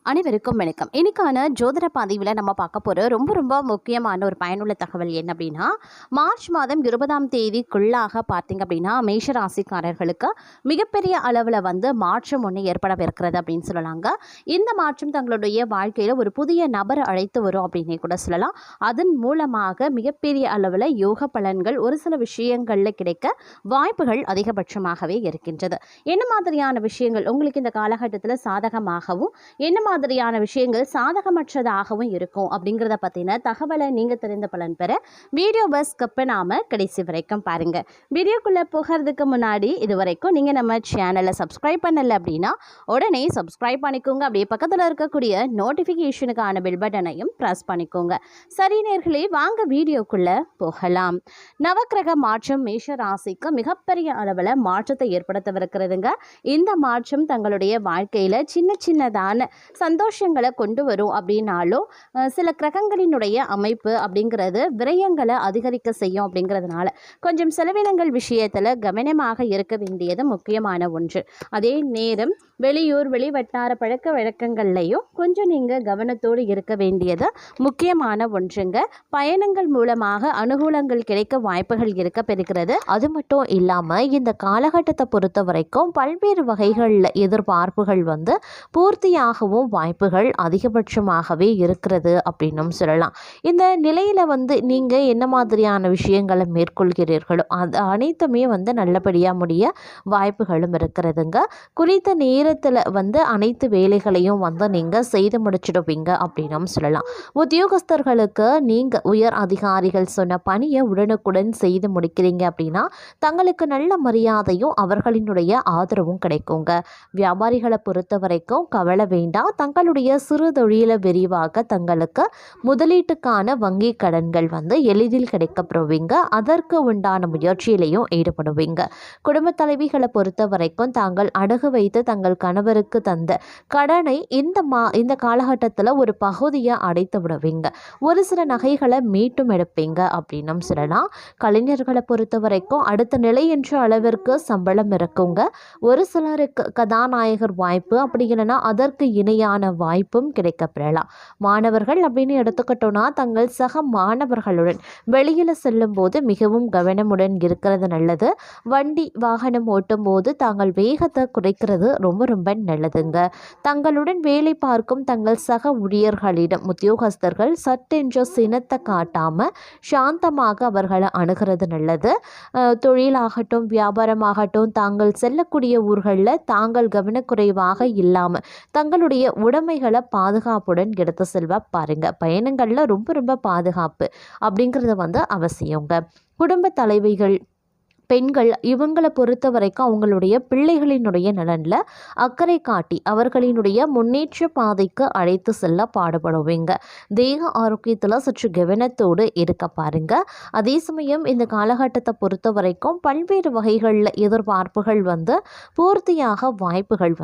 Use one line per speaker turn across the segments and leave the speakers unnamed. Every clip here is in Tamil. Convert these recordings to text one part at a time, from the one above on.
அனைவருக்கும் வணக்கம். இன்னைக்கான ஜோதிட பதிவில் நம்ம பார்க்க போகிற ரொம்ப ரொம்ப முக்கியமான ஒரு பயனுள்ள தகவல் என்ன அப்படின்னா, மார்ச் மாதம் 20ஆம் தேதிக்குள்ளாக பார்த்தீங்க அப்படின்னா மேஷ ராசிக்காரர்களுக்கு மிகப்பெரிய அளவில் மாற்றம் ஒன்று ஏற்படவிருக்கிறது அப்படின்னு சொல்லலாங்க. இந்த மாற்றம் தங்களுடைய வாழ்க்கையில் ஒரு புதிய நபரை அழைத்து வரும் அப்படின்னே கூட சொல்லலாம். அதன் மூலமாக மிகப்பெரிய அளவில் யோக பலன்கள் ஒரு சில விஷயங்களில் கிடைக்க வாய்ப்புகள் அதிகபட்சமாகவே இருக்கின்றது. என்ன மாதிரியான விஷயங்கள் உங்களுக்கு இந்த காலகட்டத்தில் சாதகமாகவும் என்ன மாதிரியான விஷயங்கள் சாதகமற்றதாகவும் இருக்கும் அப்படிங்கிறத பற்றின தகவலை நீங்கள் தெரிந்த பலன் பெற வீடியோவை ஸ்கிப் பண்ணாமல் கடைசி வரைக்கும் பாருங்கள். வீடியோக்குள்ளே போகிறதுக்கு முன்னாடி இது வரைக்கும் நீங்கள் நம்ம சேனலை சப்ஸ்கிரைப் பண்ணலை அப்படின்னா உடனே சப்ஸ்கிரைப் பண்ணிக்கோங்க. அப்படியே பக்கத்தில் இருக்கக்கூடிய நோட்டிஃபிகேஷனுக்கான பெல் பட்டனையும் ப்ரெஸ் பண்ணிக்கோங்க. சரி நேர்களே, வாங்க வீடியோக்குள்ளே போகலாம். நவக்கிரக மாற்றம் மேஷ ராசிக்கு மிகப்பெரிய அளவில் மாற்றத்தை ஏற்படுத்தவிருக்கிறதுங்க. இந்த மாற்றம் தங்களுடைய வாழ்க்கையில் சின்ன சின்னதான சந்தோஷங்களை கொண்டு வரும் அப்படின்னாலும் சில கிரகங்களினுடைய அமைப்பு அப்படிங்கிறது விரயங்களை அதிகரிக்க செய்யும். அப்படிங்கிறதுனால கொஞ்சம் செலவினங்கள் விஷயத்தில் கவனமாக இருக்க வேண்டியது முக்கியமான ஒன்று. அதே நேரம் வெளியூர் வெளிவட்டார பழக்க வழக்கங்கள்லையும் கொஞ்சம் நீங்கள் கவனத்தோடு இருக்க வேண்டியது முக்கியமான ஒன்றுங்க. பயணங்கள் மூலமாக அனுகூலங்கள் கிடைக்க வாய்ப்புகள் இருக்க பெறுகிறது. அது மட்டும் இல்லாமல் இந்த காலகட்டத்தை பொறுத்த வரைக்கும் பல்வேறு வகைகளில் எதிர்பார்ப்புகள் பூர்த்தியாகவும் வாய்ப்புகள் அதிகபட்சமாகவே இருக்கிறது அப்படின்னும் சொல்லலாம். இந்த நிலையில் நீங்கள் என்ன மாதிரியான விஷயங்களை மேற்கொள்கிறீர்களோ அது அனைத்துமே நல்லபடியாக முடிய வாய்ப்புகளும் இருக்கிறதுங்க. குறித்த நேரத்தில் அனைத்து வேலைகளையும் நீங்கள் செய்து முடிச்சிடுவீங்க அப்படின்னும் சொல்லலாம். உத்தியோகஸ்தர்களுக்கு நீங்கள் உயர் அதிகாரிகள் சொன்ன பணியை உடனுக்குடன் செய்து முடிக்கிறீங்க அப்படின்னா தங்களுக்கு நல்ல மரியாதையும் அவர்களினுடைய ஆதரவும் கிடைக்குங்க. வியாபாரிகளை பொறுத்த வரைக்கும் கவலை வேண்டாம். தங்களுடைய சிறு தொழிலை விரிவாக தங்களுக்கு முதலீட்டுக்கான வங்கி கடன்கள் எளிதில் கிடைக்கப்படுவீங்க. அதற்கு உண்டான முயற்சியிலையும் ஈடுபடுவீங்க. குடும்ப தலைவிகளை பொறுத்த வரைக்கும் தாங்கள் அடகு வைத்து தங்கள் கணவருக்கு தந்த கடனை இந்த காலகட்டத்தில் ஒரு பகுதியை அடைத்து விடுவீங்க. ஒரு சில நகைகளை மீட்டும் எடுப்பீங்க அப்படின்னும் சொல்லலாம். கலைஞர்களை பொறுத்த வரைக்கும் அடுத்த நிலை என்ற அளவிற்கு சம்பளம் இருக்குங்க. ஒரு சிலருக்கு கதாநாயகர் வாய்ப்பு அப்படி இல்லைன்னா அதற்கு இணையான வாய்ப்பும் கிடைக்கப்பெறலாம். மாணவர்கள் அப்படின்னு எடுத்துக்கிட்டோம்னா தங்கள் சக மாணவர்களுடன் வெளியில் செல்லும் போது மிகவும் கவனமுடன் இருக்கிறது நல்லது. வண்டி வாகனம் ஓட்டும் போது தாங்கள் வேகத்தை குறைக்கிறது ரொம்ப ரொம்ப நல்லதுங்க. தங்களுடன் வேலை பார்க்கும் தங்கள் சக ஊழியர்களிடம் உத்தியோகஸ்தர்கள் சட்டென்ற சினத்தை காட்டாம சாந்தமாக அவர்களை அணுகிறது நல்லது. தொழிலாகட்டும் வியாபாரமாகட்டும் தாங்கள் செல்லக்கூடிய ஊர்களில் தாங்கள் கவனக்குறைவாக இல்லாமல் தங்களுடைய உடைமைகளை பாதுகாப்புடன் எடுத்து செல்வ பாருங்க. பயணங்களில் ரொம்ப ரொம்ப பாதுகாப்பு அப்படிங்கிறது அவசியங்க. குடும்ப தலைவிகள் பெண்கள் இவங்களை பொறுத்த வரைக்கும் அவங்களுடைய பிள்ளைகளினுடைய நலனில் அக்கறை காட்டி அவர்களினுடைய முன்னேற்ற பாதைக்கு அழைத்து செல்ல பாடுபடுவீங்க. தேக ஆரோக்கியத்தில் சற்று கவனத்தோடு இருக்க பாருங்க. அதே சமயம் இந்த காலகட்டத்தை பொறுத்த வரைக்கும் பல்வேறு வகைகளில் எதிர்பார்ப்புகள் பூர்த்தியாக வாய்ப்புகள்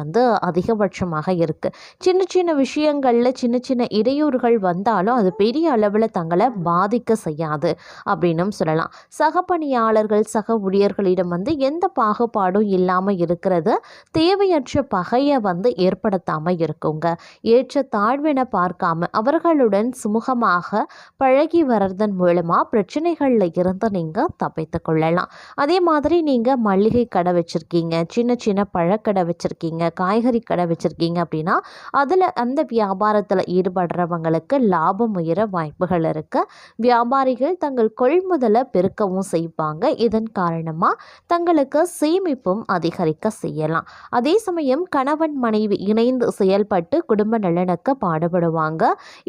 அதிகபட்சமாக இருக்கு. சின்ன சின்ன விஷயங்களில் சின்ன சின்ன இடையூறுகள் வந்தாலும் அது பெரிய அளவில் தங்களை பாதிக்க செய்யாது அப்படின்னும் சொல்லலாம். சக பணியாளர்கள் சக ஊழியர்களிடம் எந்த பாகுபாடும் இல்லாமல் இருக்கிறது தேவையற்ற பகையை ஏற்படுத்தாமல் இருக்குங்க. ஏற்ற தாழ்வென பார்க்காம அவர்களுடன் சுமூகமாக பழகி வர்றதன் மூலமாக பிரச்சனைகளில் இருந்து நீங்கள் தப்பித்து கொள்ளலாம். அதே மாதிரி நீங்கள் மளிகை கடை வச்சுருக்கீங்க, சின்ன சின்ன பழக்கடை வச்சுருக்கீங்க, காய்கறி கடை வச்சுருக்கீங்க அப்படின்னா அதில் அந்த வியாபாரத்தில் ஈடுபடுறவங்களுக்கு லாபம் உயர வாய்ப்புகள் இருக்குது. வியாபாரிகள் தங்கள் கொள்முதலை பெருக்கவும் செய்வாங்க. இதன் காரணமாக தங்களுக்கு சேமிப்பும் அதிகரிக்க செய்யலாம். அதே சமயம் கணவன் மனைவி இணைந்து செயல்பட்டு குடும்ப நலனுக்கு பாடுபடுவாங்க.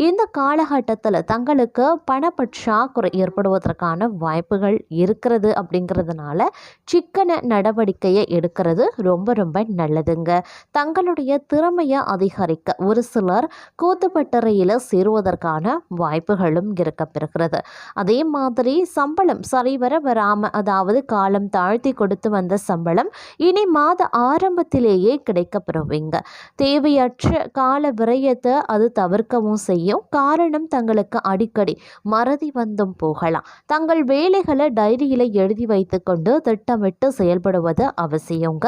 இந்த காலகட்டத்தில் தங்களுக்கு பணப்பற்றாக்குறை ஏற்படுவதற்கான வாய்ப்புகள் இருக்கிறது. அப்படிங்கிறதுனால சிக்கன நடவடிக்கையை எடுக்கிறது ரொம்ப ரொம்ப நல்லதுங்க. தங்களுடைய திறமையை அதிகரிக்க ஒரு சிலர் கூத்துப்பட்டறையில் சேருவதற்கான வாய்ப்புகளும் இருக்க பெறுகிறது. அதே மாதிரி சம்பளம் சரிவர வராமல் அதாவது
காலம் தாழ்த்தி கொடுத்து வந்த சம்பளம் இனி மாத ஆரம்பத்திலேயே கிடைக்கப்பெறுவீங்க. தேவையற்ற கால விரயத்தை அது தவிர்க்கவும் செய்யும். காரணம், தங்களுக்கு அடிக்கடி மறதி வந்தும் போகலாம். தங்கள் வேலைகளை டைரியில் எழுதி வைத்து கொண்டு திட்டமிட்டு செயல்படுவது அவசியங்க.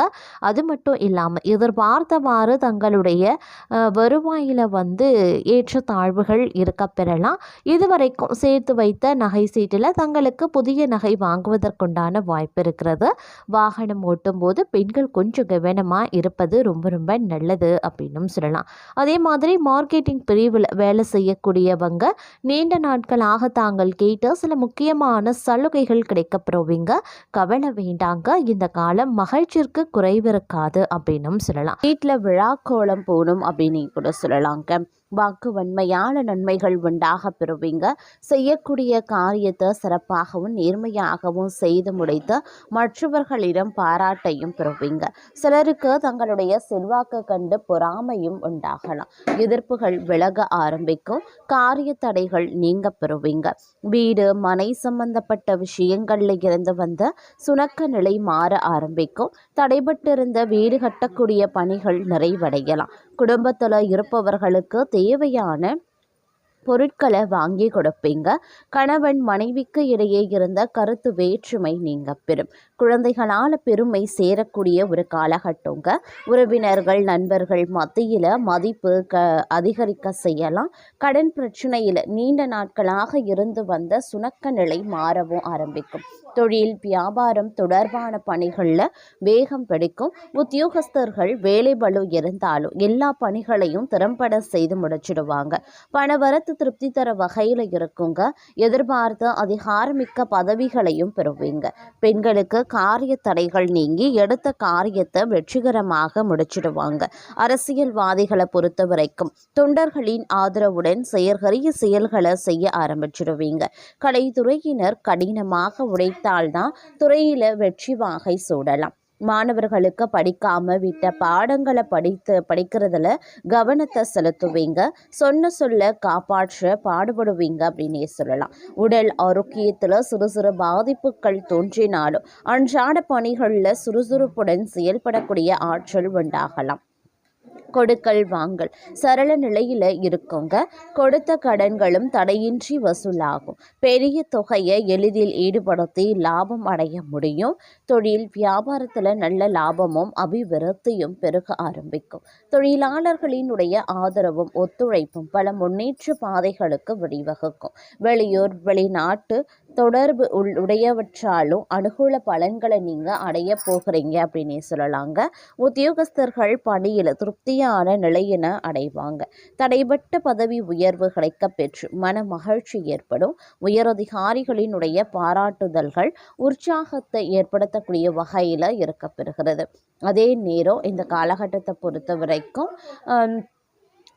அது மட்டும் இல்லாமல் எதிர்பார்த்தவாறு தங்களுடைய வருவாயில் ஏற்றத்தாழ்வுகள் இருக்க பெறலாம். இதுவரைக்கும் சேர்த்து வைத்த நகை சீட்டில் தங்களுக்கு புதிய நகை வாங்குவதற்குண்டான வாய்ப்பு இருக்கிறது. வாகனம் ஓட்டும் போது பெண்கள் கொஞ்சம் கவனமாக இருப்பது ரொம்ப ரொம்ப நல்லது அப்படின்னு சொல்லலாம். அதே மாதிரி மார்க்கெட்டிங் பிரிவில் வேலை செய்யக்கூடியவங்க நீண்ட நாட்களாக தாங்கள் கேட்ட சில முக்கியமான சலுகைகள் கிடைக்கப்பெறுவீங்க. கவலை வேண்டாங்க. இந்த காலம் மகிழ்ச்சிக்கு குறைவிருக்காது அப்படின்னு சொல்லலாம். வீட்டில் விழா கோலம் போகணும் அப்படின்னு கூட சொல்லலாங்க. வாக்கு வன்மையான நன்மைகள் உண்டாக பெறுவீங்க. செய்யக்கூடிய காரியத்தை சிறப்பாகவும் நேர்மையாகவும் செய்து முடித்து மற்றவர்களிடம் பாராட்டையும் பெறுவீங்க. சிலருக்கு தங்களுடைய செல்வாக்கு கண்டு பொறாமையும் உண்டாகலாம். எதிர்ப்புகள் விலக ஆரம்பிக்கும். காரிய தடைகள் நீங்க பெறுவீங்க. வீடு மனை சம்பந்தப்பட்ட விஷயங்கள்ல இருந்து வந்த சுணக்க நிலை மாற ஆரம்பிக்கும். தடைபட்டிருந்த வீடு கட்டக்கூடிய பணிகள் நிறைவடையலாம். குடும்பத்தில் இருப்பவர்களுக்கு தேவையான பொருட்களை வாங்கி கொடுப்பீங்க. கணவன் மனைவிக்கு இடையே இருந்த கருத்து வேற்றுமை நீங்க பெறும். குழந்தைகளால் பெருமை சேரக்கூடிய ஒரு காலகட்டங்க. உறவினர்கள் நண்பர்கள் மத்தியில் மதிப்பு அதிகரிக்க செய்யலாம். கடன் பிரச்சனையில் நீண்ட நாட்களாக இருந்து வந்த சுணக்க நிலை மாறவும் ஆரம்பிக்கும். தொழில் வியாபாரம் தொடர்பான பணிகளில் வேகம் பிடிக்கும். உத்தியோகஸ்தர்கள் வேலை பளு இருந்தாலும் எல்லா பணிகளையும் திறம்பட செய்து முடிச்சிடுவாங்க. பணவரத்து திருப்தி தர வகையில் இருக்குங்க. எதிர்பார்த்த அதிகாரமிக்க பதவிகளையும் பெறுவீங்க. பெண்களுக்கு காரிய தடைகள் நீங்கி எடுத்த காரியத்தை வெற்றிகரமாக முடிச்சிடுவாங்க. அரசியல்வாதிகளை பொறுத்த வரைக்கும் தொண்டர்களின் ஆதரவுடன் செயற்கரிய செயல்களை செய்ய ஆரம்பிச்சிடுவீங்க. கலைத்துறையினர் கடினமாக உழைத்தால்தான் துறையில வெற்றி வாகை சூடலாம். மாணவர்களுக்கு படிக்காம விட்ட பாடங்களை படிக்கிறதுல கவனத்தை செலுத்துவீங்க. சொல்ல காப்பாற்ற பாடுபடுவீங்க அப்படின்னே சொல்லலாம். உடல் ஆரோக்கியத்தில் சிறு சிறு பாதிப்புகள் தோன்றினாலும் அன்றாட பணிகளில் சுறுசுறுப்புடன் செயல்படக்கூடிய ஆற்றல் உண்டாகலாம். கொடுக்கல் வாங்கல் சரள நிலையில் இருக்குங்க. கொடுத்த கடன்களும் தடையின்றி வசூலாகும். பெரிய தொகையை எளிதில் ஈடுபடுத்தி லாபம் அடைய முடியும். தொழில் வியாபாரத்தில் நல்ல லாபமும் அபிவிருத்தியும் பெருக ஆரம்பிக்கும். தொழிலாளர்களினுடைய ஆதரவும் ஒத்துழைப்பும் பல முன்னேற்ற பாதைகளுக்கு வழிவகுக்கும். வெளியூர் வெளிநாட்டு தொடர்பு உடையவற்றாலும் அனுகூல பலன்களை நீங்கள் அடைய போகிறீங்க அப்படின்னே சொல்லலாங்க. உத்தியோகஸ்தர்கள் பணியில் திருப்தியான நிலையின அடைவாங்க. தடைபட்ட பதவி உயர்வு கிடைக்க பெற்று மன மகிழ்ச்சி ஏற்படும். உயரதிகாரிகளினுடைய பாராட்டுதல்கள் உற்சாகத்தை ஏற்படுத்தக்கூடிய வகையில் இருக்கப்பெறுகிறது. அதே நேரம் இந்த காலகட்டத்தை பொறுத்த வரைக்கும்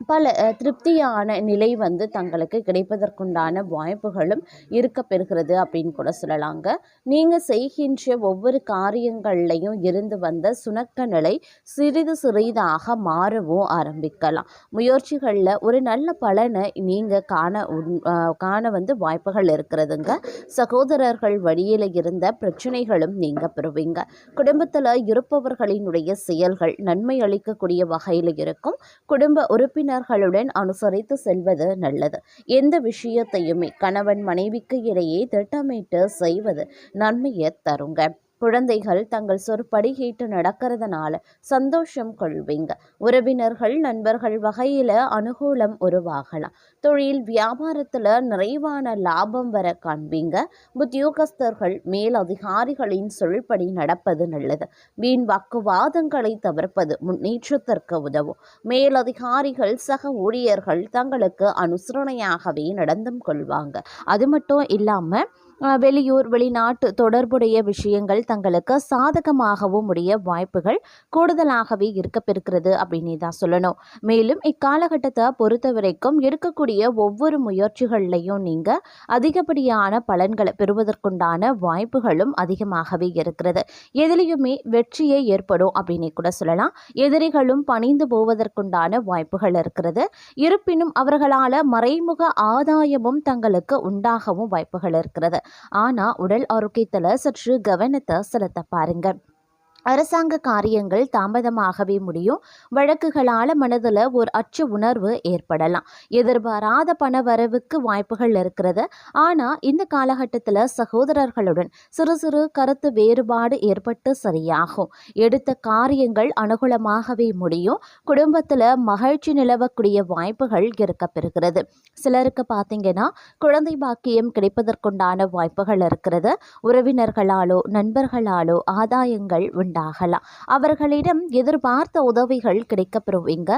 பல திருப்தியான நிலை தங்களுக்கு கிடைப்பதற்குண்டான வாய்ப்புகளும் இருக்க பெறுகிறது அப்படின்னு கூட சொல்லலாங்க. நீங்கள் செய்கின்ற ஒவ்வொரு காரியங்கள்லையும் இருந்து வந்த சுணக்க நிலை சிறிது சிறிதாக மாறவும் ஆரம்பிக்கலாம். முயற்சிகளில் ஒரு நல்ல பலனை நீங்கள் காண வாய்ப்புகள் இருக்கிறதுங்க. சகோதரர்கள் வழியில் இருந்த பிரச்சனைகளும் நீங்கள் பெறுவீங்க. குடும்பத்தில் இருப்பவர்களினுடைய செயல்கள் நன்மை அளிக்கக்கூடிய வகையில் இருக்கும். குடும்ப உறுப்பினர்களுடன் அனுசரித்து செல்வது நல்லது. எந்த விஷயத்தையுமே கணவன் மனைவிக்கு இடையே திட்டமிட்டு செய்வது நன்மையை தருங்க. குழந்தைகள் தங்கள் சொற்படி கேட்டு நடக்கிறதுனால சந்தோஷம் கொள்வீங்க. உறவினர்கள் நண்பர்கள் வகையில் அனுகூலம் உருவாகலாம். தொழில் வியாபாரத்தில் நிறைவான லாபம் வர காண்பீங்க. உத்தியோகஸ்தர்கள் மேல் அதிகாரிகளின் சொல்படி நடப்பது நல்லது. வீண் வாக்குவாதங்களை தவிர்ப்பது முன்னேற்றத்திற்கு உதவும். மேலதிகாரிகள் சக ஊழியர்கள் தங்களுக்கு அனுசரணையாகவே நடந்தும் கொள்வாங்க. அது மட்டும் இல்லாமல் வெளியூர் வெளிநாட்டு தொடர்புடைய விஷயங்கள் தங்களுக்கு சாதகமாகவும் உடைய வாய்ப்புகள் கூடுதலாகவே இருக்கப்பெறுகிறது அப்படின்னு தான் சொல்லணும். மேலும் இக்காலகட்டத்தை பொறுத்த வரைக்கும் எடுக்கக்கூடிய ஒவ்வொரு முயற்சிகள்லையும் நீங்கள் அதிகப்படியான பலன்களை பெறுவதற்குண்டான வாய்ப்புகளும் அதிகமாகவே இருக்கிறது. எதிலையுமே வெற்றியே ஏற்படும் அப்படின்னு கூட சொல்லலாம். எதிரிகளும் பணிந்து போவதற்குண்டான வாய்ப்புகள் இருக்கிறது. இருப்பினும் அவர்களால் மறைமுக ஆதாயமும் தங்களுக்கு உண்டாகவும் வாய்ப்புகள் இருக்கிறது. ஆனால் உடல் ஆரோக்கியத்தில் சற்று கவனத்தை செலுத்த பாருங்க. அரசாங்க காரியங்கள் தாமதமாகவே முடியும். வழக்குகளால் மனதில் ஒரு அச்ச உணர்வு ஏற்படலாம். எதிர்பாராத பண வரவுக்கு வாய்ப்புகள் இருக்கிறது. ஆனால் இந்த காலகட்டத்தில் சகோதரர்களுடன் சிறு சிறு கருத்து வேறுபாடு ஏற்பட்டு சரியாகும். எடுத்த காரியங்கள் அனுகூலமாகவே முடியும். குடும்பத்தில் மகிழ்ச்சி நிலவக்கூடிய வாய்ப்புகள் இருக்கப்பெறுகிறது. சிலருக்கு பார்த்தீங்கன்னா குழந்தை பாக்கியம் கிடைப்பதற்குண்டான வாய்ப்புகள் இருக்கிறது. உறவினர்களாலோ நண்பர்களாலோ ஆதாயங்கள் உண்டாகலாம். அவர்களிடம் எதிர்பார்த்த உதவிகள் கிடைக்கப்பெறுவீங்க.